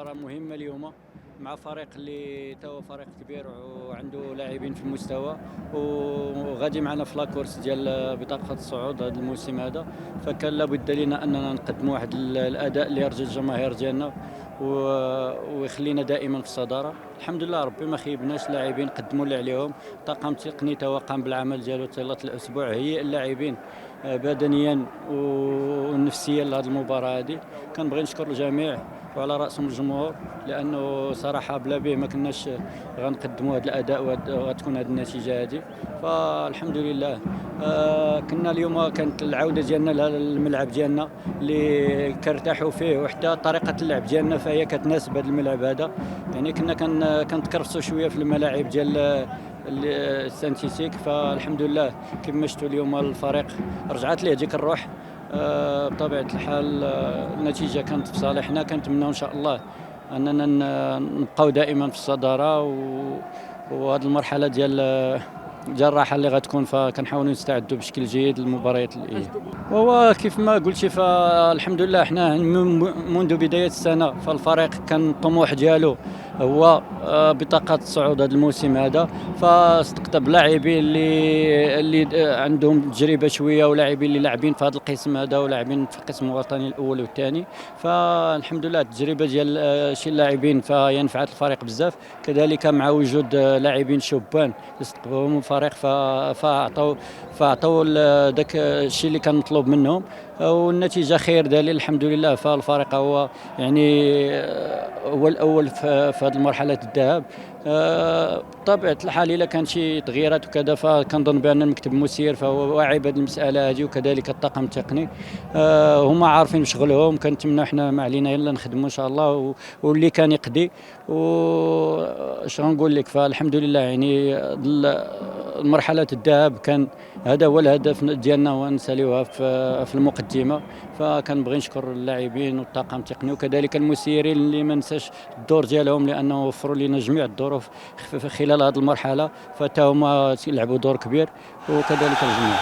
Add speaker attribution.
Speaker 1: مباراة مهمة اليوم مع فريق اللي توا فريق كبير وعنده لاعبين في المستوى، وغادي معنا في لاكورس ديال بطاقة الصعود هذا الموسم هذا. فكان لابد لنا اننا نقدموا واحد الاداء اللي يرضي الجماهير ديالنا ويخلينا دائما في الصدارة. الحمد لله ربي ما خيبناش، اللاعبين قدموا اللي عليهم، طاقم تقني توا قام بالعمل ديالو طيله الاسبوع، هيئ اللاعبين بدنيا ونفسيا لهذه المباراة هذه. كنبغي نشكر الجميع وعلى راسهم الجمهور، لانه صراحه بلا به ما كناش غنقدموا هذا الاداء وغتكون هذه النتيجه هذه. فالحمد لله. كنا اليوم كانت العوده ديالنا للملعب ديالنا اللي كنرتاحوا فيه، وحتى طريقه اللعب ديالنا فهي كتناسب هذا الملعب هذا. يعني كنا كنتكرسوا شويه في الملاعب ديال السانتيتيك. فالحمد لله كما شفتوا اليوم الفريق رجعت ليه ديك الروح. بطبيعة الحال النتيجة كانت في صالحنا. كنتمناو إن شاء الله أننا نبقاو دائما في الصدارة، وهذه المرحلة ديال الراحة اللي غتكون فكنحاولوا نستعدوا بشكل جيد للمباريات اللي وهو كيف ما قلتي. فالحمد لله احنا منذ بداية السنة فالفريق كان الطموح ديالو هو بطاقة الصعود هذا الموسم هذا. فاستقطب لاعبين اللي عندهم تجربة شوية، ولاعبين اللي لاعبين في هذا القسم هذا ولاعبين في القسم الوطني الأول والثاني. فالحمد لله التجربة ديال شي لاعبين فهي نفعت الفريق بزاف، كذلك مع وجود لاعبين شبان استقبلهم الفريق فاعطوا داك الشيء اللي كان مطلوب منهم، والنتيجة خير دليل الحمد لله. فالفريق هو يعني هو الأول في هذه المرحلة الذهاب. بطبيعة الحال إلا كان شي تغييرات وكذا فكنظن بأن المكتب المسير فهو واعي بهذه المسألة هذه، وكذلك الطاقم التقني هما عارفين شغلهم. كنتمنى احنا ما علينا الا نخدموا ان شاء الله، واللي كان يقضي واش غنقول لك. فالحمد لله يعني المرحلة الذهاب كان هذا هو الهدف ديالنا ونساليوها في المقدمة. فكنبغي نشكر اللاعبين والطاقم التقني وكذلك المسيرين اللي ما نساش الدور ديالهم، لانه وفروا لنا جميع الظروف خلال هذه المرحلة، فتا هما يلعبوا دور كبير وكذلك الجميع.